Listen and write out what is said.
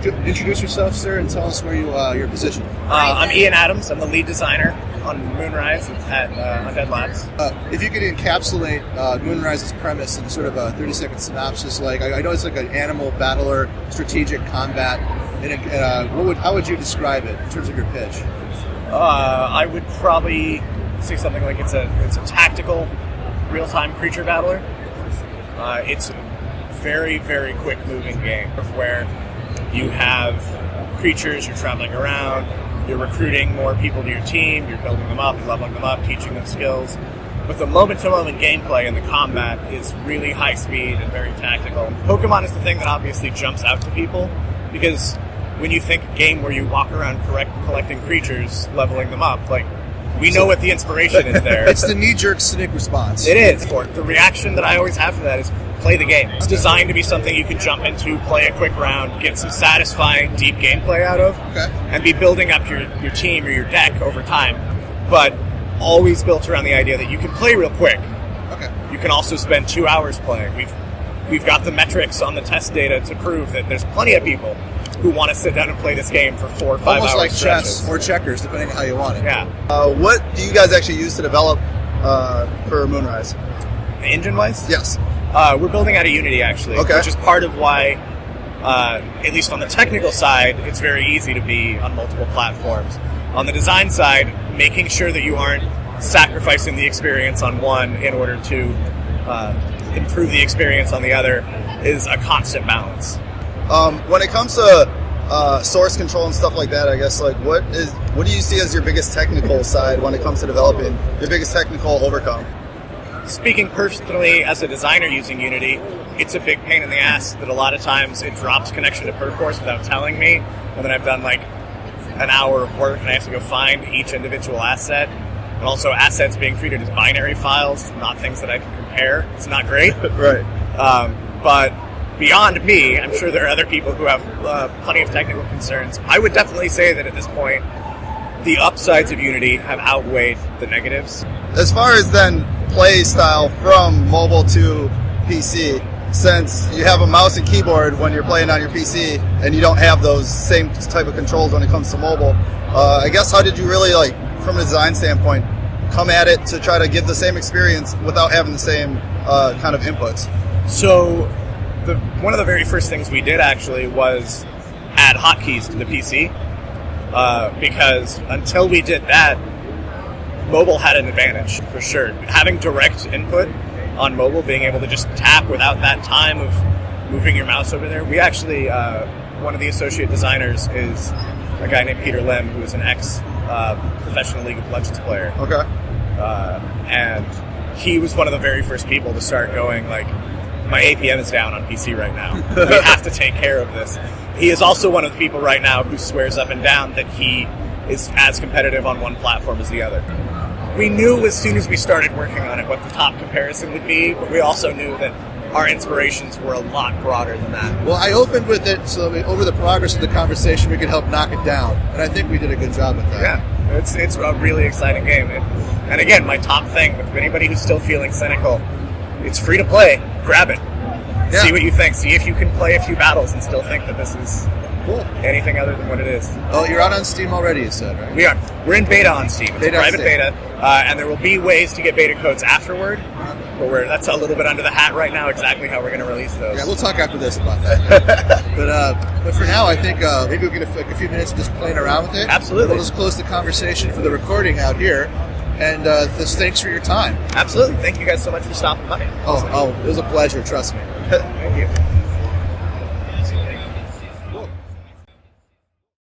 introduce yourself, sir, and tell us where your position. I'm Ian Adams. I'm the lead designer on Moonrise at Undead Labs. If you could encapsulate Moonrise's premise in sort of a 30-second synopsis, like I know it's like an animal battler, strategic combat. How would you describe it in terms of your pitch? I would probably say something like it's a tactical, real-time creature battler. It's a very, very quick-moving game where you have creatures, you're traveling around, you're recruiting more people to your team, you're building them up, leveling them up, teaching them skills. But the moment-to-moment gameplay and the combat is really high speed and very tactical. Pokemon is the thing that obviously jumps out to people, because when you think a game where you walk around collecting creatures, leveling them up, like, we know what the inspiration is there. It's the knee-jerk cynic response. It is. The reaction that I always have for that is play the game. It's designed to be something you can jump into, play a quick round, get some satisfying, deep gameplay out of, and be building up your team or your deck over time. But always built around the idea that you can play real quick. Okay. You can also spend 2 hours playing. We've got the metrics on the test data to prove that there's plenty of people who want to sit down and play this game for 4 or 5 hours. Almost like stretches. chess or checkers, depending on how you want it. Yeah. What do you guys actually use to develop for Moonrise? Engine-wise? Yes. We're building out of Unity, actually, which is part of why, at least on the technical side, it's very easy to be on multiple platforms. On the design side, making sure that you aren't sacrificing the experience on one in order to improve the experience on the other is a constant balance. When it comes to source control and stuff like that, I guess, like, what do you see as your biggest technical side when it comes to developing, your biggest technical overcome? Speaking personally as a designer using Unity, it's a big pain in the ass that a lot of times it drops connection to Perforce without telling me, and then I've done like an hour of work and I have to go find each individual asset, and also assets being treated as binary files, not things that I can compare. It's not great. Right. But beyond me, I'm sure there are other people who have plenty of technical concerns. I would definitely say that at this point, the upsides of Unity have outweighed the negatives. As far as then play style from mobile to PC, since you have a mouse and keyboard when you're playing on your PC and you don't have those same type of controls when it comes to mobile, I guess how did you really, like, from a design standpoint, come at it to try to give the same experience without having the same kind of inputs? So one of the very first things we did actually was add hotkeys to the PC, because until we did that, mobile had an advantage, for sure. Having direct input on mobile, being able to just tap without that time of moving your mouse over there. We actually, one of the associate designers is a guy named Peter Lim, who is an ex-professional League of Legends player. Okay. And he was one of the very first people to start going, like, my APM is down on PC right now. We have to take care of this. He is also one of the people right now who swears up and down that he is as competitive on one platform as the other. We knew as soon as we started working on it what the top comparison would be, but we also knew that our inspirations were a lot broader than that. Well, I opened with it so that over the progress of the conversation we could help knock it down, and I think we did a good job with that. Yeah, it's a really exciting game. And again, my top thing with anybody who's still feeling cynical, it's free to play. Grab it. Yeah. See what you think. See if you can play a few battles and still think that this is cool. Anything other than what it is. Oh, you're out on Steam already, you said, right? We are. We're in beta on Steam. It's a private beta, and there will be ways to get beta codes afterward. But that's a little bit under the hat right now, exactly how we're going to release those. Yeah, we'll talk after this about that. but for now, I think maybe we'll get a few minutes of just playing around with it. Absolutely. We'll just close the conversation for the recording out here. And just thanks for your time. Absolutely. Thank you guys so much for stopping by. Oh, it was a pleasure. Trust me. Thank you.